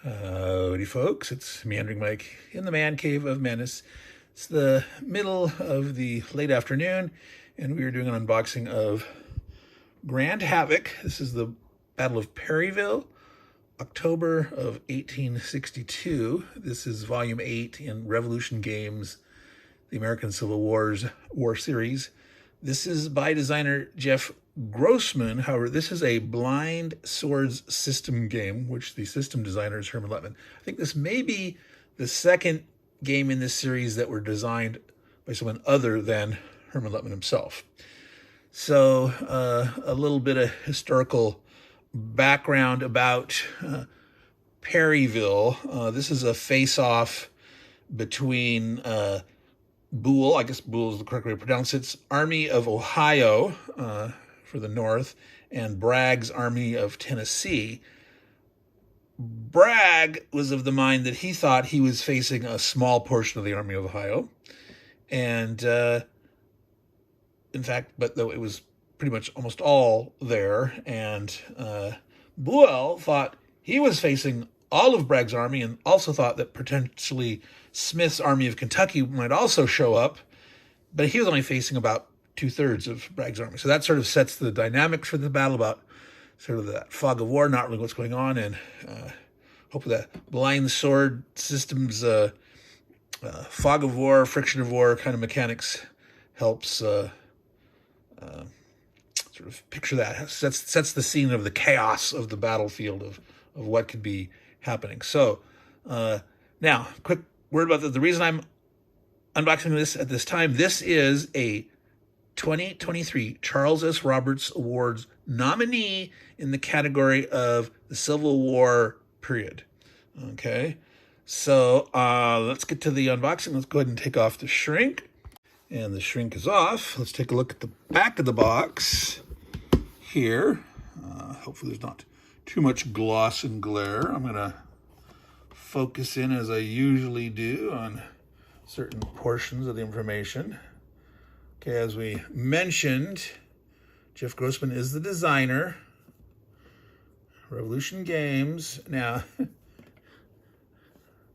Howdy, folks. It's Meandering Mike in the man cave of Menace. It's the middle of the late afternoon, and we are doing an unboxing of Grand Havoc. This is the Battle of Perryville, October of 1862. This is Volume 8 in Revolution Games, the American Civil War series. This is by designer Jeff Grossman. However, this is a blind swords system game, which the system designer is Hermann Luttmann. I think this may be the second game in this series that were designed by someone other than Hermann Luttmann himself. So a little bit of historical background about Perryville. This is a face-off between Buell, I guess Buell is the correct way to pronounce it, it's Army of Ohio for the North, and Bragg's Army of Tennessee. Bragg was of the mind that he thought he was facing a small portion of the Army of Ohio. And in fact, but though it was pretty much almost all there. And Buell thought he was facing all of Bragg's army and also thought that potentially Smith's Army of Kentucky might also show up, but he was only facing about 2/3 of Bragg's army. So that sort of sets the dynamics for the battle, about sort of that fog of war, not really what's going on, and hopefully that blind sword systems, fog of war, friction of war kind of mechanics helps sort of picture that, sets the scene of the chaos of the battlefield of what could be happening. So now, quick word about the reason I'm unboxing this at this time. This is a 2023 Charles S. Roberts Awards nominee in the category of the Civil War period. Okay, so let's get to the unboxing. Let's go ahead and take off the shrink. And the shrink is off. Let's take a look at the back of the box here. Hopefully there's not too much gloss and glare. I'm going to focus in, as I usually do, on certain portions of the information. Okay, as we mentioned, Jeff Grossman is the designer. Revolution Games. Now,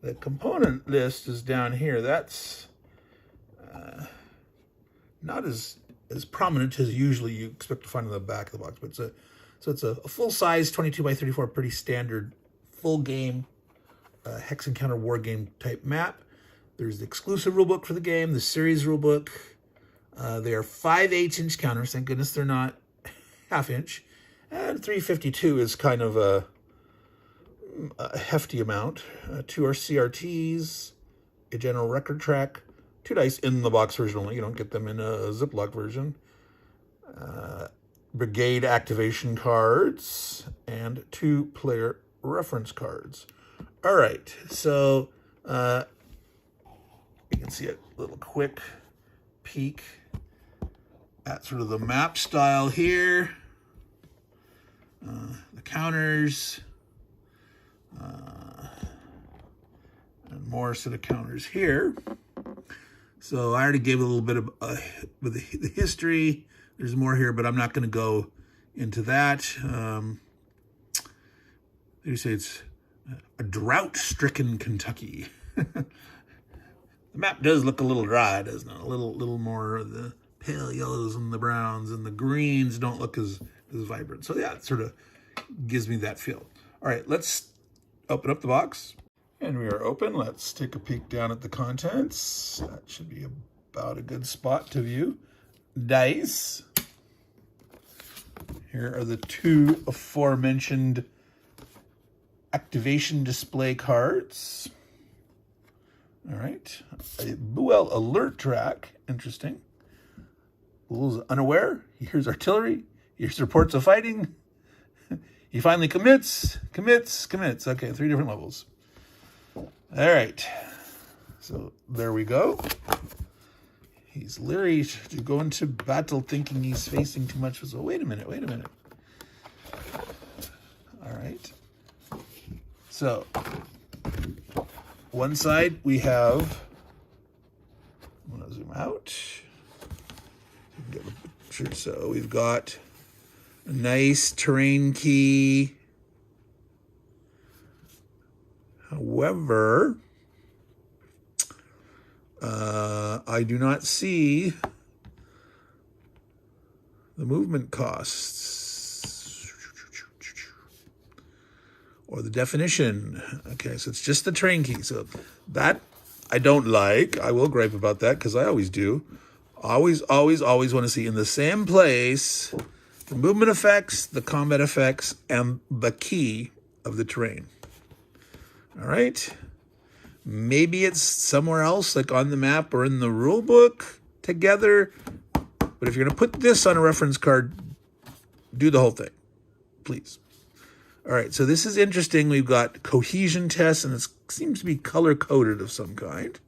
the component list is down here. That's not as prominent as usually you expect to find in the back of the box, but it's a full-size 22 by 34, pretty standard full game hex and counter war game type map. There's the exclusive rulebook for the game, the series rulebook. They are 5/8" counters. Thank goodness they're not half-inch. And 352 is kind of a hefty amount. 2 are CRTs, a general record track, 2 dice in the box version only. You don't get them in a Ziploc version. Brigade activation cards, and 2 player reference cards. All right, so you can see a little quick peek at sort of the map style here. The counters, and more set of counters here. So I already gave a little bit of with the history. There's more here, but I'm not going to go into that. You say it's a drought-stricken Kentucky. The map does look a little dry, doesn't it? A little more of the pale yellows and the browns, and the greens don't look as vibrant. So yeah, it sort of gives me that feel. All right, let's open up the box. And we are open. Let's take a peek down at the contents. That should be about a good spot to view. Dice. Here are the 2 aforementioned activation display cards. All right. A Buell alert track. Interesting. Buell's unaware. He hears artillery. He hears reports of fighting. He finally commits. Okay, 3 different levels. All right. So there we go. He's leery to go into battle thinking he's facing too much. So wait a minute. All right. So one side we have, I'm going to zoom out. Get a picture. So we've got a nice terrain key. However, I do not see the movement costs or the definition. Okay, so it's just the train key. So that I don't like. I will gripe about that because I always do. Always want to see in the same place the movement effects, the combat effects, and the key of the terrain. All right. Maybe it's somewhere else, like on the map or in the rule book together. But if you're going to put this on a reference card, do the whole thing, please. All right, so this is interesting. We've got cohesion tests, and it seems to be color-coded of some kind.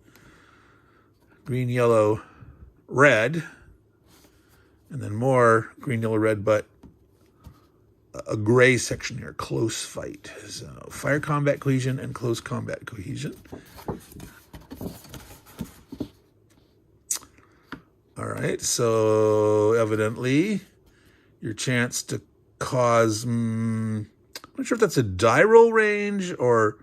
Green, yellow, red, and then more green, yellow, red, but a gray section here, close fight. So fire combat cohesion and close combat cohesion. All right, so evidently your chance to cause, I'm not sure if that's a die roll range or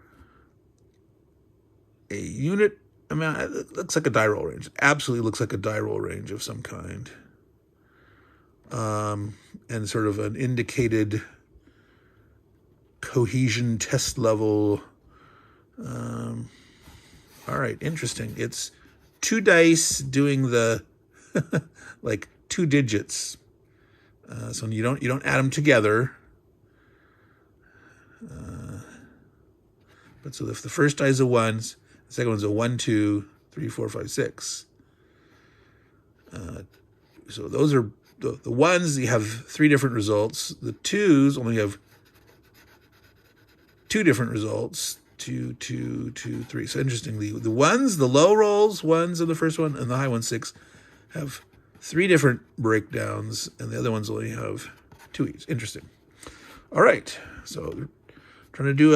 a unit amount. It looks like a die roll range. Absolutely looks like a die roll range of some kind. And sort of an indicated cohesion test level. All right, interesting. It's 2 dice doing the like 2 digits. So you don't add them together. But so if the first die is a 1, the second one's a 1, 2, 3, 4, 5, 6. So those are the ones. You have 3 different results. The 2s only have 2 different results. 2, 2, 2, 3. So interestingly, the ones, the low rolls, 1s in the first one, and the high one, 6, have 3 different breakdowns, and the other ones only have 2 each. Interesting. All right, so trying to do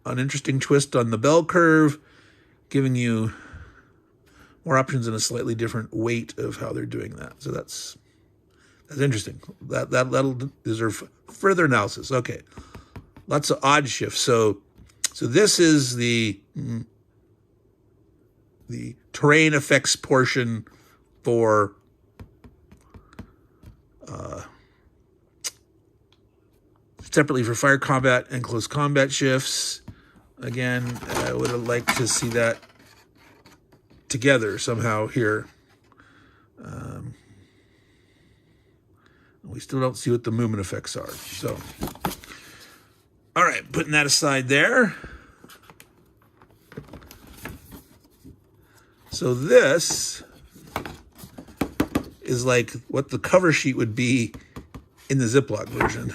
an interesting twist on the bell curve, giving you more options and a slightly different weight of how they're doing that. So that's interesting. That'll deserve further analysis. Okay, lots of odd shifts. So this is the terrain effects portion for separately for fire combat and close combat shifts. Again, I would have liked to see that together somehow here. We still don't see what the movement effects are. So, all right, putting that aside there. So this is like what the cover sheet would be in the Ziploc version.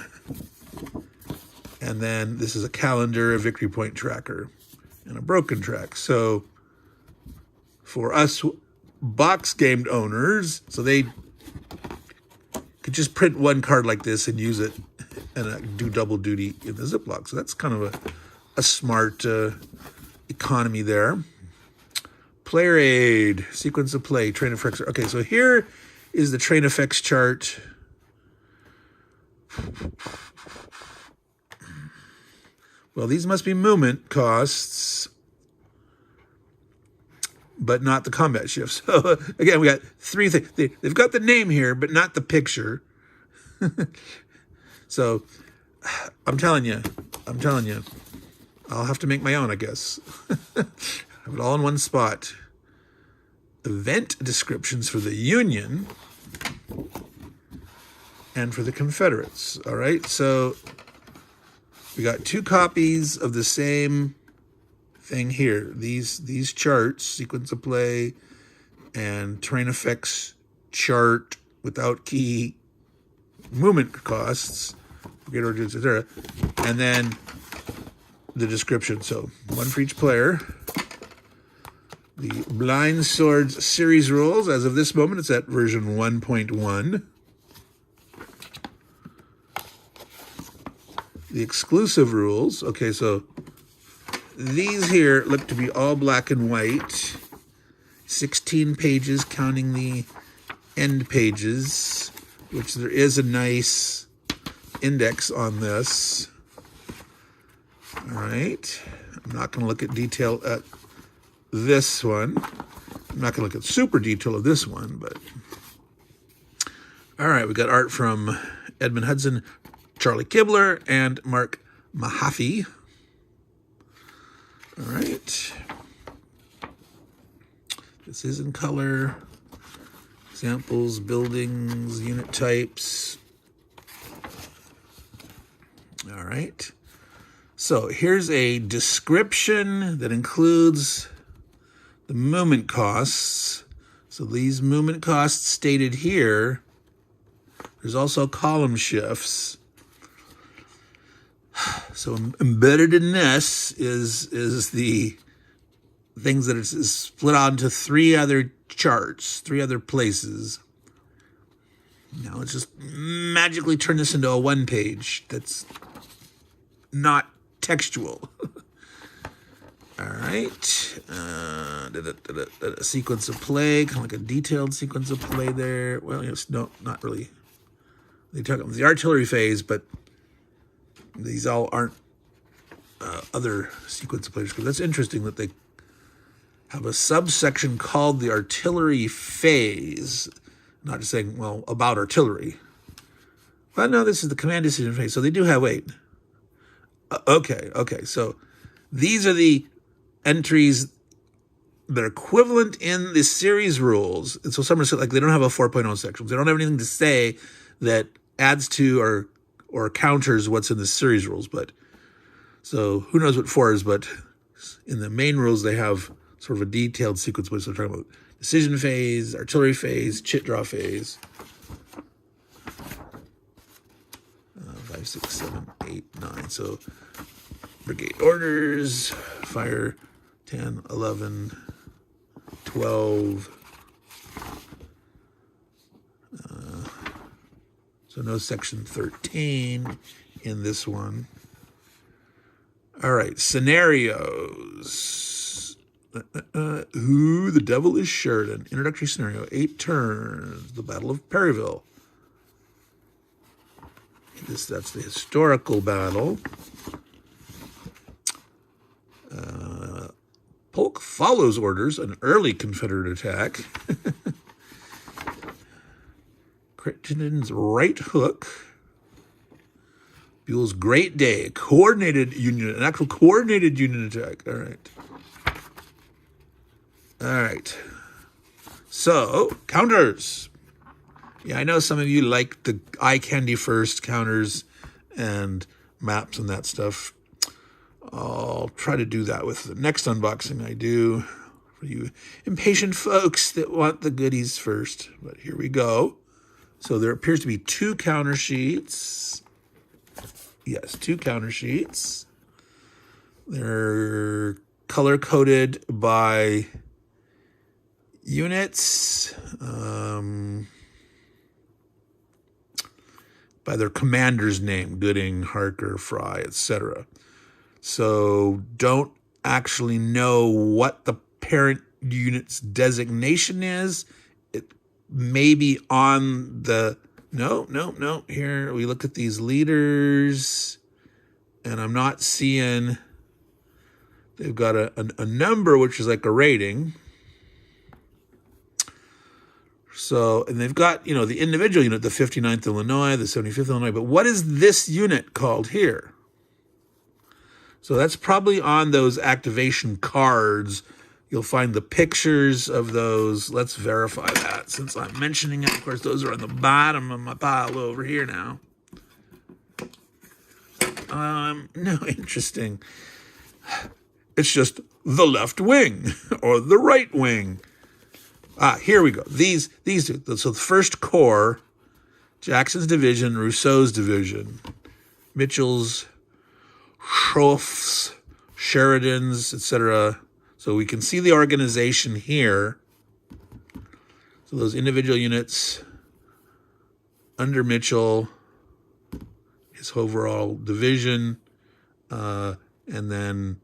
And then this is a calendar, a victory point tracker, and a broken track. So for us box game owners, so they could just print one card like this and use it and do double duty in the Ziploc. So that's kind of a smart economy there. Player aid, sequence of play, train effects. Okay, so here is the train effects chart. Well, these must be movement costs, but not the combat shifts. So again, we got 3 things. They've got the name here, but not the picture. So I'm telling you, I'll have to make my own, I guess. Have it all in one spot. Event descriptions for the Union and for the Confederates. All right, so we got 2 copies of the same thing here. These charts, sequence of play and terrain effects chart without key, movement costs, brigade orders, etc. And then the description. So 1 for each player. The Blind Swords series rules, as of this moment, it's at version 1.1. The exclusive rules. Okay, so these here look to be all black and white. 16 pages, counting the end pages, which there is a nice index on this. All right. I'm not going to look at detail at this one. I'm not going to look at super detail of this one, but... All right, we got art from Edmund Hudson, Charlie Kibler, and Mark Mahaffey. All right. This is in color. Examples, buildings, unit types. All right. So here's a description that includes the movement costs. So these movement costs stated here. There's also column shifts. So embedded in this is the things that is split out into 3 other charts, 3 other places. Now let's just magically turn this into a 1 page that's not textual. All right. A sequence of play, kind of like a detailed sequence of play there. Well, yes, no, not really. They talk about the artillery phase, but these all aren't other sequence of plays. Because that's interesting that they have a subsection called the artillery phase. Not just saying, well, about artillery. Well, no, this is the command decision phase. So they do have, wait. Okay. So these are the entries that are equivalent in the series rules. And so some are like, they don't have a 4.0 section. They don't have anything to say that adds to or counters what's in the series rules. But so who knows what 4 is, but in the main rules, they have sort of a detailed sequence. So we're talking about decision phase, artillery phase, chit draw phase. 5, 6, 7, 8, 9. So brigade orders, fire 10, 11, 12. So no section 13 in this one. All right, scenarios. Who the devil is Sheridan? Introductory scenario, 8 turns, the Battle of Perryville. That's the historical battle. Polk follows orders, an early Confederate attack. Crittenden's right hook. Buell's great day, an actual coordinated Union attack. All right. So, counters. Yeah, I know some of you like the eye candy first counters and maps and that stuff. I'll try to do that with the next unboxing I do for you impatient folks that want the goodies first. But here we go. So there appears to be 2 counter sheets. Yes, 2 counter sheets. They're color-coded by units, by their commander's name, Gooding, Harker, Fry, etc. So don't actually know what the parent unit's designation is. It may be on the... No. Here, we look at these leaders, and I'm not seeing... They've got a number, which is like a rating. So, and they've got, the individual unit, the 59th Illinois, the 75th Illinois, but what is this unit called here? So that's probably on those activation cards. You'll find the pictures of those. Let's verify that since I'm mentioning it. Of course, those are on the bottom of my pile over here now. No, interesting. It's just the left wing or the right wing. Here we go. These two. So the first corps, Jackson's division, Rousseau's division, Mitchell's, Schroff's, Sheridan's, etc. So we can see the organization here. So those individual units under Mitchell, his overall division, and then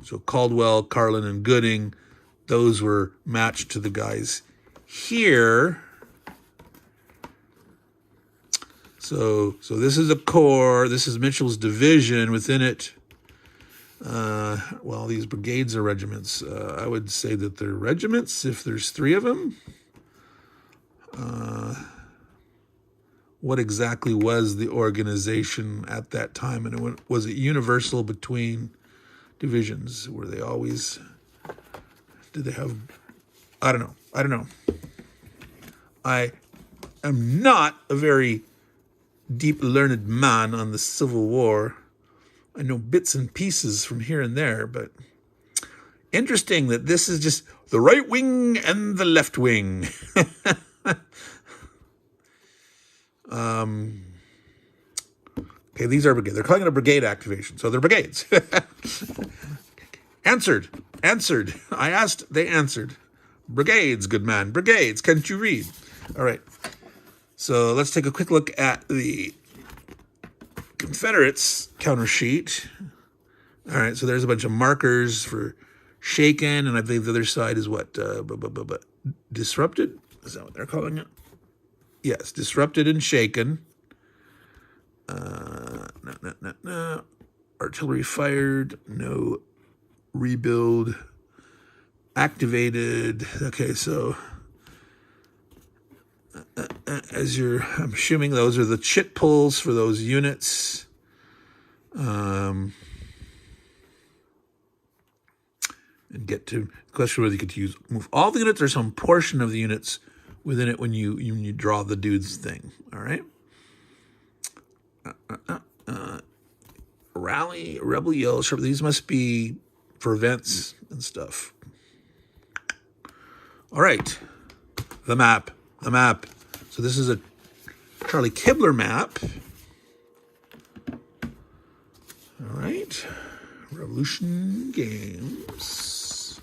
so Caldwell, Carlin, and Gooding, those were matched to the guys here. So this is a corps. This is Mitchell's division. Within it, Well, these brigades are regiments. I would say that they're regiments if there's 3 of them. What exactly was the organization at that time? And was it universal between divisions? Were they always... Did they have... I don't know. I am not a very deep learned man on the Civil War. I know bits and pieces from here and there, but interesting that this is just the right wing and the left wing. Okay, these are brigades. They're calling it a brigade activation, so they're brigades. Answered. I asked, they answered. Brigades, good man. Brigades, can't you read? All right. So let's take a quick look at the Confederates counter sheet. All right, so there's a bunch of markers for shaken, and I believe the other side is what? Disrupted? Is that what they're calling it? Yes, disrupted and shaken. No. Artillery fired. No. Rebuild. Activated. Okay, so I'm assuming those are the chit pulls for those units. And get to the question whether you could move all the units or some portion of the units within it when you draw the dude's thing. All right. Rally, rebel yell, sure. These must be for events and stuff. All right. The map. So this is a Charlie Kibler map. All right. Revolution Games.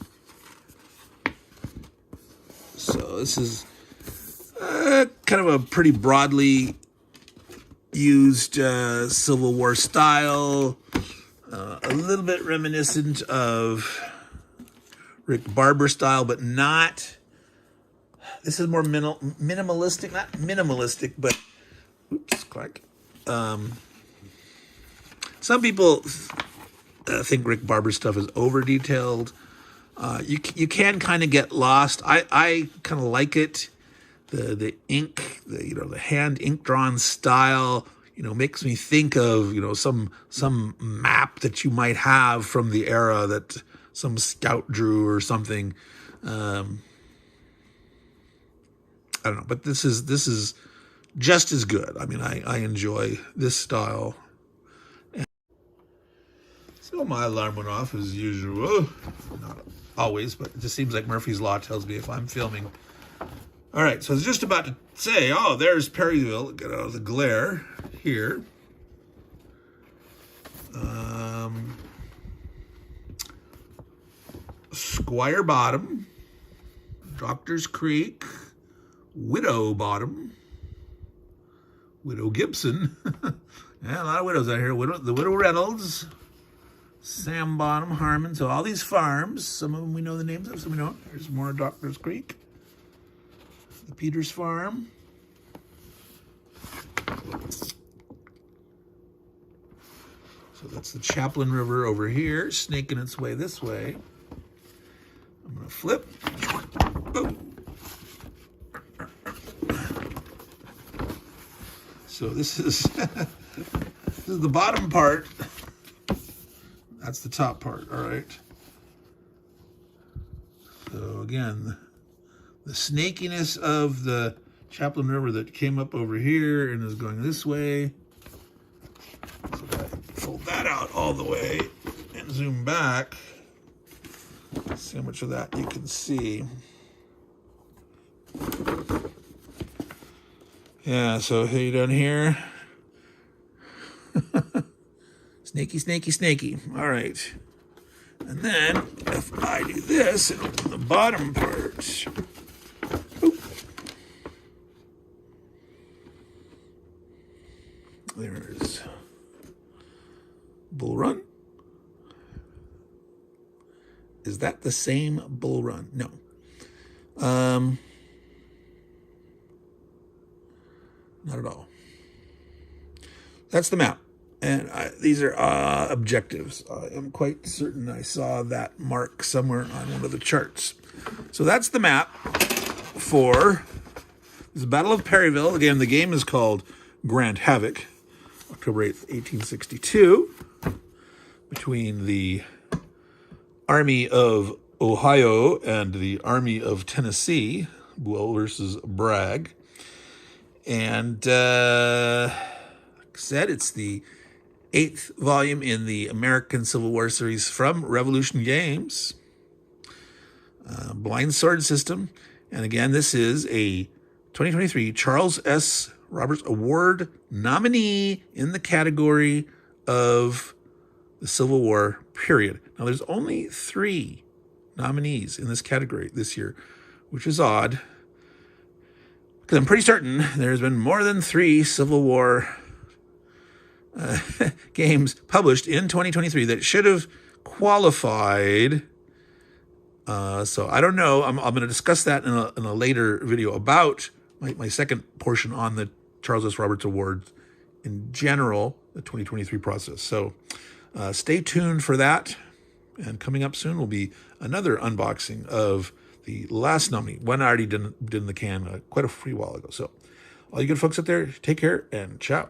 So this is kind of a pretty broadly used Civil War style, a little bit reminiscent of Rick Barber style, but not. This is more minimalistic, not minimalistic, but oops, Clark. Some people think Rick Barber stuff is over detailed. You can kind of get lost. I kind of like it. The ink, the hand ink drawn style, makes me think of some map that you might have from the era that some scout drew or something. I don't know, but this is just as good. I mean, I enjoy this style. So my alarm went off as usual. Not always, but it just seems like Murphy's Law tells me if I'm filming. All right, so I was just about to say, oh, there's Perryville. Get out of the glare here. Squire Bottom, Doctor's Creek, Widow Bottom, Widow Gibson. Yeah, a lot of widows out here. The Widow Reynolds, Sam Bottom, Harmon. So all these farms, some of them we know the names of, some we don't. There's more Doctor's Creek. The Peters Farm. So that's the Chaplain River over here, snaking its way this way. I'm going to flip. Oh. So this is the bottom part. That's the top part, all right. So again, the snakiness of the Chaplain River that came up over here and is going this way. So I fold that out all the way and zoom back. See how much of that you can see. Yeah, so hey, down here. Snaky, snaky, snaky. All right. And then if I do this and open the bottom part. Oop. There's Bull Run. Is that the same Bull Run? No. Not at all. That's the map. And these are objectives. I am quite certain I saw that mark somewhere on one of the charts. So that's the map for the Battle of Perryville. Again, the game is called Grand Havoc, October 8th, 1862, between the Army of Ohio and the Army of Tennessee, Buell versus Bragg. And like I said, it's the 8th volume in the American Civil War series from Revolution Games. Blind Sword System. And again, this is a 2023 Charles S. Roberts Award nominee in the category of the Civil War period. Now, there's only 3 nominees in this category this year, which is odd, because I'm pretty certain there's been more than 3 Civil War games published in 2023 that should have qualified. So I don't know. I'm going to discuss that in a later video about my second portion on the Charles S. Roberts Awards in general, the 2023 process. So stay tuned for that. And coming up soon will be another unboxing of the last nominee. One I already did in the can quite a free while ago. So all you good folks out there, take care and ciao.